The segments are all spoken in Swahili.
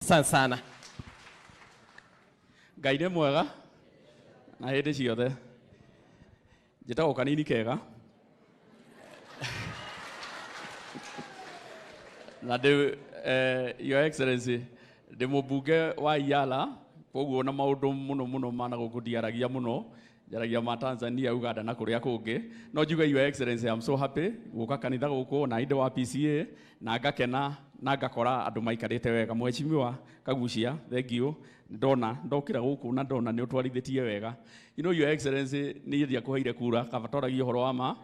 Sana. Gaine mwega. Na hede ciothe. Njĩtagwo Kanini Kega. Na Your Excellency, ndĩ mũmbunge wa Iala, koguo na maũndũ mũno mana gũkũdiaragia mũno, njaragia ma Tanzania, Uganda na kũrĩa kũngĩ. No njuge Your Excellency, I'm so happy gũka kanitha gũkũ na inde wa PCA na ngakena na ngakora andũ maikarĩte wega. Mheshimiwa Kagucia, thank you. Ndokĩra gũkũ na ndona nĩ ũtwarithĩtie wega. You know Your Excellency, nĩ ndia kũheire kura kabatoragia ũhoro wa ma.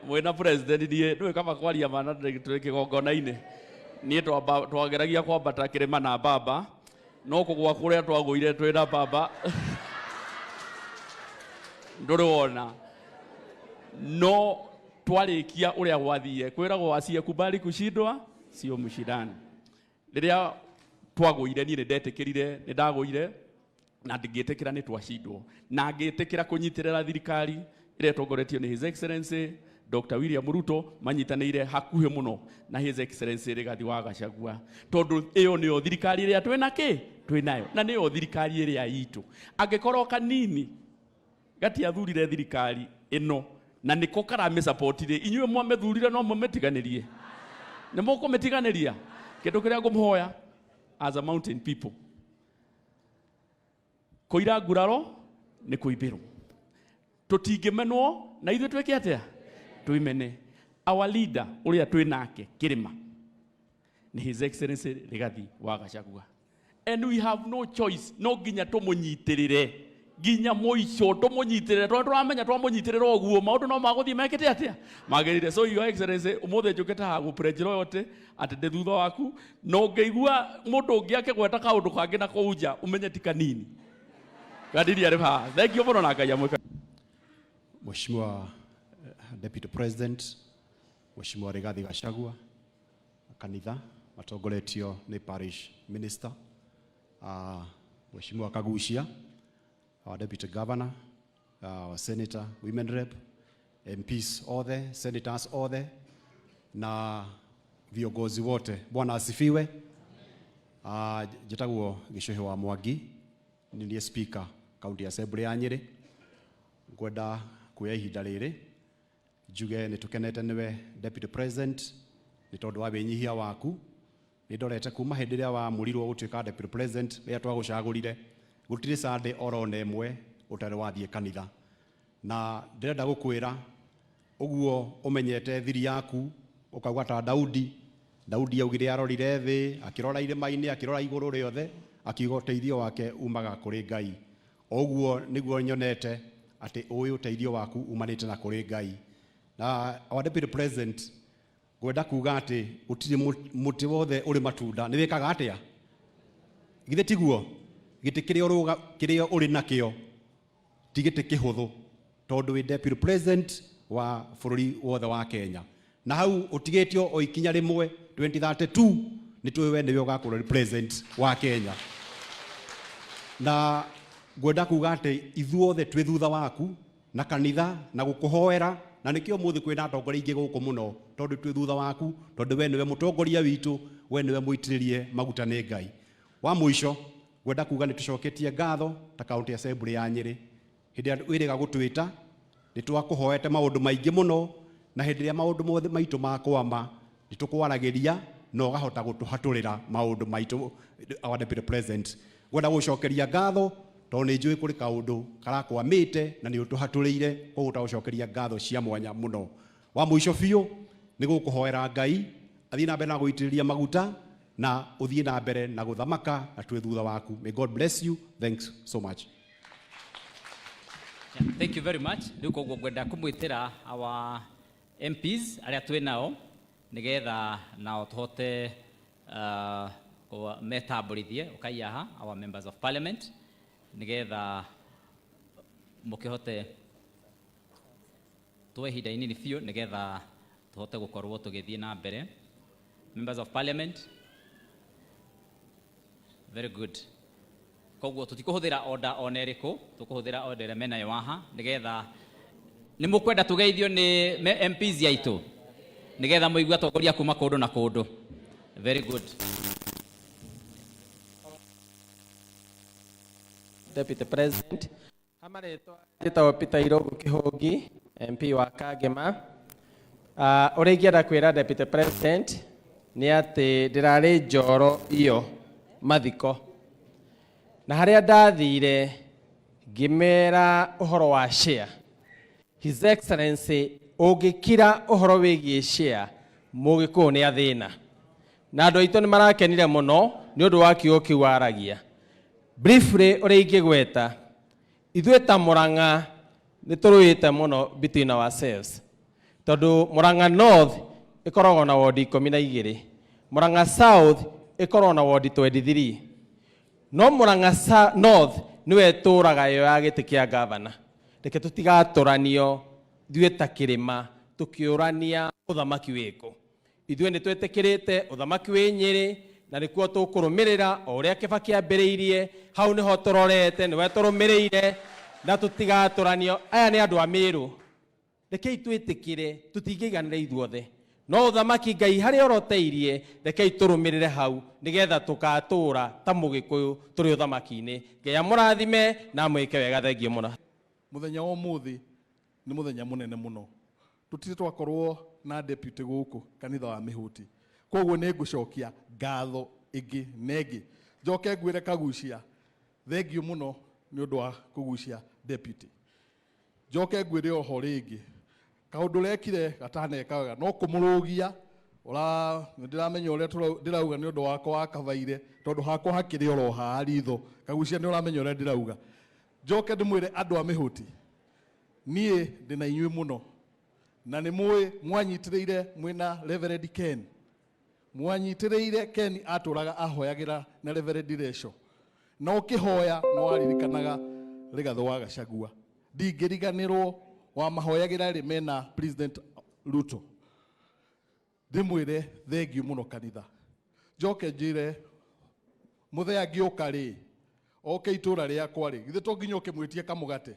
Mwena president ndũĩ kama kwaria mana tũrĩ kĩgongona-inĩ. Niĩ twageragia kwambata kĩrĩma na baba, no kũgwa kũrĩa twagũire twĩna baba. Ndũrĩ wona. No twarĩkia ũrĩa gwathiĩ kwĩragwo asiyekubali kushindwa sio mshindani. Rĩrĩa twagũire niĩ nĩndetĩkĩrire nĩndagũire na ngĩtĩkĩra nĩ twashindwo na ngĩtĩkĩra kũnyitĩrĩra thirikari ĩrĩa ĩtongoretio nĩ His Excellency Dr. William Ruto manyitanĩire hakuhĩ mũno na His Excellency Rigathi wa Gachagua, tondũ ĩyo nĩyo thirikari ĩrĩa twĩnayo na nĩyo thirikari ĩrĩa itũ. Angĩkorwo Kanini gatiathurire thirikari ĩno na nĩko karamĩsupportire, inyuĩ mwamĩthurire no mũmĩtiganĩrie. Nĩ mũkũmĩtiganĩria. Kĩndũ kĩrĩa ngũmũhoya as a mountain people, kũira nguraro nĩ kũibĩrwo. Tũtingĩmenwo na ithuĩ twĩke atĩa? Twĩmene. Our leader ũrĩa twĩnake kĩrĩma nĩ His Excellency Rigathi wa Gachagua. And we have no choice. No nginya tũmũnyitĩrĩre. Nginya mũico tũmũnyitĩrĩre. Tũramenya twamũnyitĩrĩra ũguo maũndũ no magũthiĩ mekĩte atĩa? Magĩrĩire. So Your Excellency, ũmũthĩ njũkĩte haha gũpledge loyalty atĩ ndĩ thutha waku. No ngĩigua mũndũ ũngĩ akĩgweta kaũndũ kangĩ na kũu nja ũmenye ti Kanini. Kanini arĩ haha. Thank you mũno na Ngai amwĩka. Mheshimiwa Deputy President, Mheshimiwa Rigathi Gachagua, kanitha matongoretio nĩ Parish Minister, Mheshimiwa Kagucia, our Deputy Governor, our Senator, Women Rep, MPs othe, Senators othe, na viongozi wote. Bwana asifiwe. Njĩtagwo Gĩcũhĩ wa Mwangi, nĩ Speaker County Assembly ya Nyĩrĩ. Ngwenda kuoya ihinda rĩrĩ njuge nĩ tũkenete nĩwe Deputy President nĩ tondũ wa wĩnyihia waku. Nĩ ndorete kuma hĩndĩ ĩrĩa wamũrirwo gũtuĩka Deputy President rĩrĩa twagũcagũrire, gũtirĩ Sunday orona ĩmwe ũtarĩ wathiĩ kanitha. Na ndĩrenda gũkwĩra ũguo ũmenyete thiri yaku, ũkauga ta Daudi augire arorire thĩ, akĩrora irĩma-inĩ, akĩrora igũrũ rĩothe, akiuga ũteithio wake umaga kũrĩ Ngai. Ũguo nĩguo nyonete atĩ ũyũ ũteithio waku umanĩte na kũrĩ Ngai. Na our Deputy President, ngwenda kuga atĩ gũtirĩ mũtĩ wothe ũrĩ matunda nĩ wĩkaga atĩa? Githĩ tiguo? Gĩtĩ kĩrĩa ũrĩ nakĩo ti gĩtĩ kĩhũthũ, tondũ wĩ Deputy President wa bũrũri wothe wa Kenya. Na hau ũtigĩtio o ikinya rĩmwe 2032 nĩ tũĩ we nĩwe ũgakorwo President wa Kenya. Na ngwenda kuga atĩ ithuothe twĩ thutha waku na kanitha na gũkũhoera, na nĩkĩo mũthĩ kwĩna atongoria aingĩ gũkũ mũno tondũ twĩ thutha waku, tondũ we nĩwe mũtongoria witũ, we nĩwe mũitĩrĩrie maguta nĩ Ngai. Wa mũico ngwenda kuga nĩ tũcoketie ngatho ta County Assembly ya Nyĩrĩ hĩndĩ ĩrĩa wĩrĩga gũtwĩta. Nĩ twakũhoete maũndũ maingĩ mũno, na hĩndĩ ĩrĩa maũndũ mothe maitũ makwama nĩ tũkwaragĩria na ũgahota gũtũhatũrĩra maũndũ maitũ, our Deputy President. Ngwenda gũcokeria ngatho tondũ nĩ njũĩ kũrĩ kaũndũ karakwamĩte na nĩ ũtũhatũrĩire, koguo tũgũcokeria ngatho cia mwanya mũno. Wa mũico biũ nĩ gũkũhoera Ngai athiĩ na mbere na gũitĩrĩria maguta na ũthiĩ na mbere na gũthamaka na twĩ thutha waku. May God bless you. Thanks so much. Yeah, thank you very much. Rĩu koguo ngwenda kũmwĩtĩra our MPs arĩa twĩ nao nĩgetha nao tũhote metambũrithie ũkaiyaha our members of parliament nĩgetha mũkĩhote tuwe ihinda inini biũ nĩgetha tũhote gũkorwo tũgĩthiĩ na mbere. Members of parliament, very good. Koguo tũtikũhũthĩra order ona ĩrĩkũ, tũkũhũthĩra order ĩrĩa menayo haha nĩgetha nĩ mũkwenda tũgeithio nĩ MPs yaitũ. nigetha muigua tongoria kuma kundu na kundu. Very good. Deputy President, Jitao Peter Irogo Kihogi, MP wa Kagema. Ũrĩa ingĩenda kwĩra Deputy President nĩ atĩ ndĩrarĩ njoro iyo mathiko. Na harĩa ndathire ngĩmera ũhoro wa share. His Excellency ũngĩkira ũhoro wĩgiĩ share mũgĩkũyũ nĩ athĩna. Na andũ aitũ nĩ marakenire mũno nĩ ũndũ wa kiugo kĩu aragia. Briefly ũrĩa ingĩgweta, ithuĩ ta Mũrang'a nĩ tũrũĩte mũno between ourselves. Tondũ Mũrang'a North ĩkoragwo na ward 12, Mũrang'a South ĩkoragwo na ward 23. No Mũrang'a North nĩwe tũraga yo ya gĩtĩ kĩa governor. Reke tũtigatũranio ithuĩ ta kĩrĩma tũkĩũrania ũthamaki wĩkũ. Ithuĩ nĩ twĩtĩkĩrĩte ũthamaki wĩ Nyĩrĩ na nĩkuo tũkũrũmĩrĩra o ũrĩa Kibaki ambĩrĩirie. Hau nĩho tũrorete, nĩwe tũrũmĩrĩire na tũtigatũranio. Aya nĩ andũ a Mĩrũ. Rekei twĩtĩkĩre tũtingĩiganĩra ithuothe. No ũthamaki Ngai harĩa ũroteirie, rekei tũrũmĩrĩre hau nĩgetha tũgatũra ta Mũgĩkũyũ tũrĩ ũthamaki-inĩ. Ngai amũrathime na amwĩke wega. Thengiũ mũno. Muthenya wa ũmũthĩ nĩ muthenya mũnene mũno. Tũtirĩ twakorwo na deputy gũkũ kanitha wa Mĩhũti. Koguo nĩ ngũcokia ngatho ĩngĩ na ĩngĩ. Njoke ngwĩre Kagucia thengiũ mũno nĩ ũndũ wa kũgucia deputy. Njoke ngwĩre oho rĩngĩ kaũndũ rekire gataneka wega no kũmũrũgia. Ndĩramenya ũrĩa ndĩrauga nĩ ũndũ wakwa wa kabaire tondũ hakwa hakĩrĩ oro haha ritho. Kagucia nĩ ũramenya ũrĩa ndĩrauga. Njoke ndĩmwĩre andũ a Mĩhũti niĩ ndĩna inyuĩ mũno na nĩ mũĩ mwanyitĩrĩire mwĩna Reverend Ken. Mwanyitĩrĩire Ken atũraga ahoyagĩra na Reverend Resho. No ũkĩhoya no waririkanaga Rigathĩ wa Gachagua. Ndingĩriganĩrwo wa mahoyagĩra rĩ mena President Ruto. Ndĩmwĩre thengiũ mũno kanitha. Njoke njĩre mũthenya angĩũka rĩ oke itũra rĩakwa rĩ githĩ to nginya ũkĩmwĩtie kamũgate.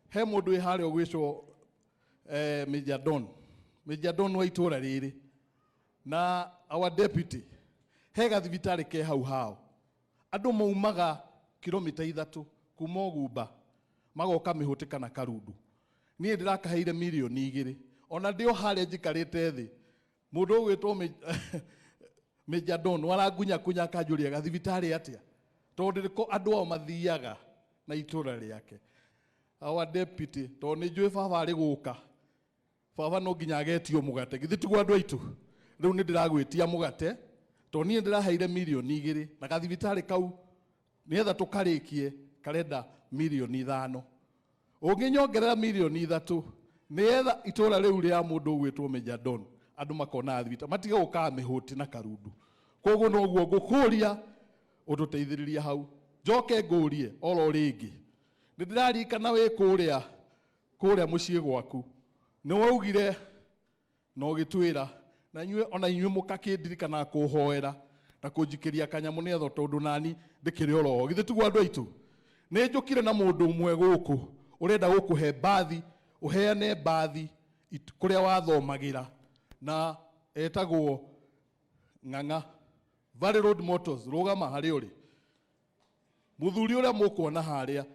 He mũndũ wĩ harĩa ũgwĩcwo Major Don. Major Don wa itũra rĩrĩ na our deputy he gathibitarĩ ke hau hao. Andũ maumaga kilomita 3 kuma Ũgumba magoka Mĩhũti kana Karundu. Niĩ ndĩrakaheire milioni 2. Ona ndĩo harĩa njikarĩte thĩ mũndũ ũgwĩtwo Major Don warangunya kunya kanjũria gathibitarĩ atĩa. Tondũ ndĩrĩko andũ ao mathiaga na itũra rĩake. Our deputy tondũ nĩ njũĩ baba arĩ gũka. Baba no nginya agetio mũgate. Githĩ tiguo andũ aitũ. Rĩu nĩ ndĩragwĩtia mũgate tondũ niĩ ndĩraheire milioni 2 na gathibitarĩ kau nĩgetha tũkarĩkie karenda milioni 5. Ũngĩnyongerera milioni 3 nĩgetha itũra rĩu rĩa mũndũ ũgwĩtwo Major Don andũ makona thibitarĩ matiga gũka Mĩhũti na Karundu. Koguo noguo ngũkũria ũtũteithĩrĩria hau. Njoke ngũrie oro rĩngĩ. Nĩ ndĩraririkana wĩ kũrĩa mũciĩ gwaku. Nĩ waugire no gĩtwĩra na inyuĩ ona inyuĩ mũkakĩndirikana kũhoera na kũnjikĩria kanyamũ nĩgetha tondũ nani ndĩkĩrĩ oro. Githĩ tiguo andũ aitũ. Nĩ njũkire na mũndũ ũmwe gũkũ ũrenda gũkũhe bathi ũheane bathi kũrĩa wathomagĩra na etagwo Ng'ang'a Valley Road Motors. Rũgama harĩa ũrĩ. Mũthuri ũrĩa mũkuona harĩa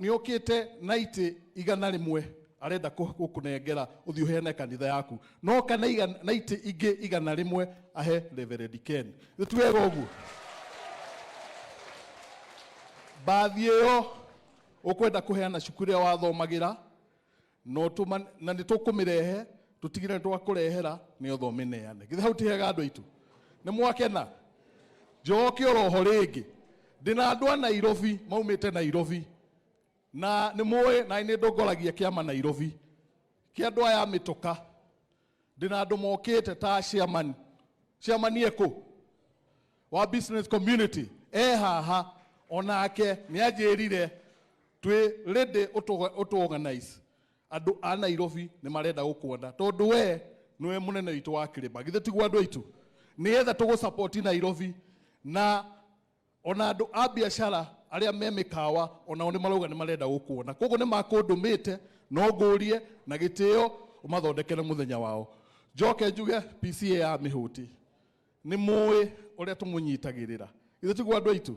nĩ okĩte na itĩ 100 arenda gũkũnengera ũthiĩ ũheane kanitha yaku. No kana na itĩ ingĩ 100 ahe Reverend Ken. Nĩtwega ũguo. Bathi ĩyo ũkwenda kũheana cukuru ya wathomagĩra no na nĩ tũkũmĩrehe tũtigire twakũrehera nĩ othomeneane. Githĩ hau tihega andũ aitũ. Nĩ mwakena. Njoke oroho rĩngĩ. Ndĩna andũ a Nairobi maumĩte Nairobi. Na nĩ mũĩ na nĩ ndongoragia kĩama Nairobi. Kĩa andũ aya mĩtoka. Ndĩna andũ mokĩte ta chairman. Chairman eko wa business community. Haha onake nĩ anjĩrire twĩ ready auto organize. Andũ a Nairobi nĩ marenda gũkuona. Tondũ we nĩwe mũnene witũ wa kĩrĩma. Githĩ tiguo andũ aitũ. Nĩgetha tũgũ support Nairobi na ona andũ a biacara arĩa me mĩkawa ona nĩ marauga nĩ marenda gũkuona. Koguo nĩ makũndũmĩte no ngũrie na gĩtĩo ũmathondekere mũthenya wao. Joke njuge PCA ya mihuti ni muwe uria tumunyitagirira ithu tigwa andu aitu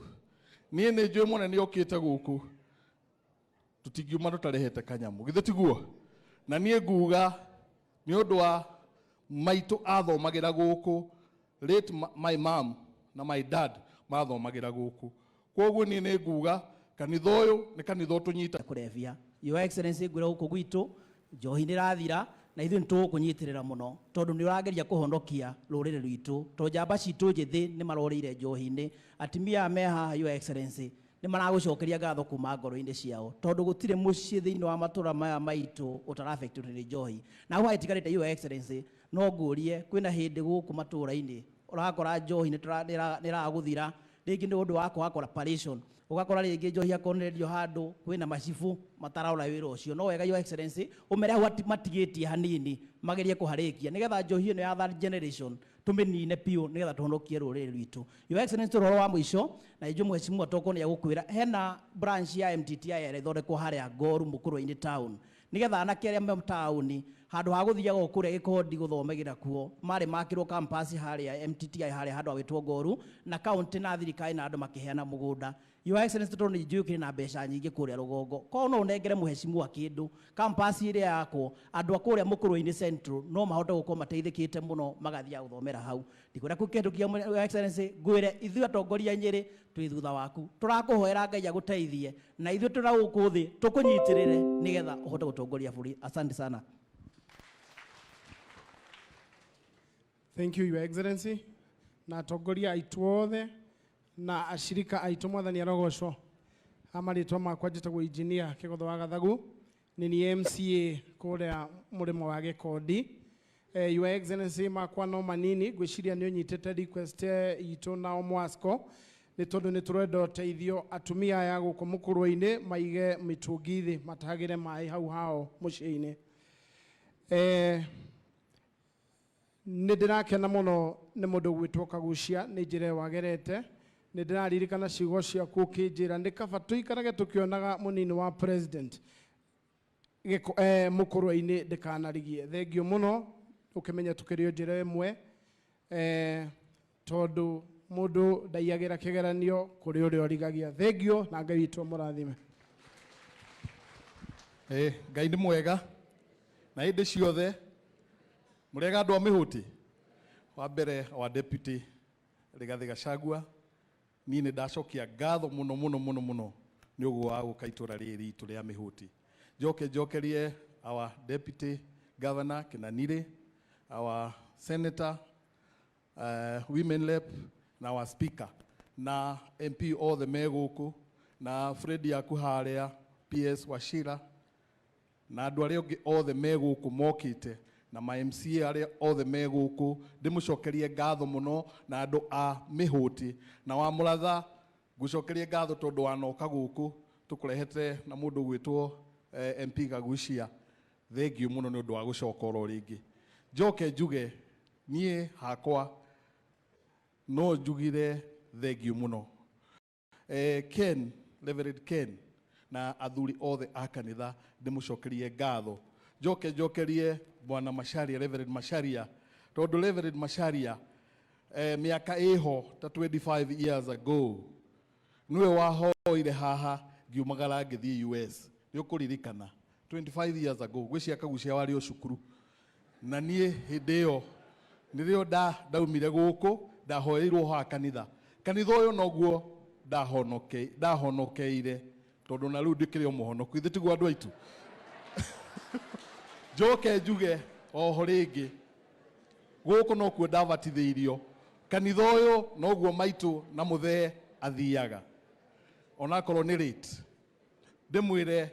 nie ni njui munene okite guku tutingiuma tutarehete kanyamu githu tiguo na nie nguga ni undu wa maitu athomagira guku late my mom na my dad mathomagira guku koguo nie ni nguga kanitha uyu ni kanitha utunyita kurevia Your Excellency ngwira guku gwitu njohi ni rathira na ithu nitukunyitirira muno tondu ni urageria kuhondokia rurire rwitu to njamba citu njithi ni marorire njohi-ini atimia me haha Your Excellency ni maragucokeria ngatho kuma ngoro-ini ciao tondu gutire mucii thiini wa matura maya maitu utaraffectwo ni njohi na ho haitigarite Your Excellency no ngurie kwina hindi guku matura-ini urakora njohi ni raguthira ringi ni undu wa kwaga corporation ugakora ringi njohi akonererio handu kwina macibu mataraura wira ucio no wega Your Excellency umere hau matigitie hanini magerie kuharikia nigetha njohi ino ya third generation tuminine piu nigetha tuhonokie ruriri rwitu Your Excellency roro wa mwisho na ijo mheshimiwa toko ni gukwira hena branch ya MTTI ere thondekwo haria Ngoru Mukuru-ini town nigetha anake aria me town handu ha guthiaga okuria gikondi guthomegira kuo mari makirwo campus haria MTTI haria handu agitwo Ngoru na county na thirikari na andu makiheana mugunda Your Excellency tondu njukire na mbeca nyingi kuria rugongo ko no unengere muheshimiwa kindu campus iria yako andu akuria Mukuru-ini central no mahote gukorwo mateithikite muno magathia guthomera hau ndikwira kukendukia Your Excellency ngwire ithu atongoria Nyeri twi thutha waku turakuhoera Ngai aguteithie na ithu turaukuthi tukunyitirire nigetha uhote gutongoria buri asante sana. Thank you, Your Excellency. Na atongoria aitu othe na ashirika aitu mwathani arogocwo amaritwa makwa njitagwo engineer Kigotho wa Gathagu ni MCA kuria murimo wa Gikondi. Your Excellency makwa no manini gwiciria ni unyitete request itu na omwasko ni tondu ni turenda uteithio atumia aya guku Mukuru-ini maige mitungithi matagire mai hau hao mucii-ini. Ni ndirakena muno ni mundu gwitwo Kagucia ni njire wagerete ni ndiraririkana ciugo ciaku ukinjira ndi kaba tuikarage tukionaga munini wa president Mukuru-ini ndikanarigie thengio muno ukimenya tukirio njira imwe tondu mundu ndaiagira kigeranio kuri uria origagia thengio na Ngai witũ mũrathime. Ngai ni mwega na hindi ciothe murega andu a mihuti wa mbere wa deputy Rigathi Gachagua ni ndacokia ngatho muno muno muno muno ni uguo wa guka itura riri itu ria mihuti njokerie our deputy governor Kanini, our senator women rep na our speaker na MP all the meguku na Freddy yaku haria PS Wachira na andu aria ongi othe meguku mokite na ma MCA aria othe meguku ndimucokerie ngatho muno na andu a mihuti na wa muratha gucokerie ngatho tondu wanoka guku tukurehete na mundu gwitwo MP Gagucia thengio muno ni undu wa gucoka ro ringi njoke njuge nie hakwa no njugire thengio muno Ken Reverend Ken na athuri othe a kanitha ndimucokerie ngatho njokerie bwana Macharia Reverend Macharia tondu Reverend Macharia miaka iho ta 25 years ago niwe wahoire haha ngiumagara ngithii US ni ukuririkana 25 years ago gwiciria Kagucia wari o cukuru na nie hindi iyo nirio ndaumire guku ndahoeirwo ha kanitha uyu noguo ndahonokeire tondu na riu ndikire o muhonoku ithu tigwa andu aitu njoke njuge oho ringi guku no kuo ndavatithiirio kanitha uyu noguo maitu na muthee athiaga onakorwo ni late ndimwire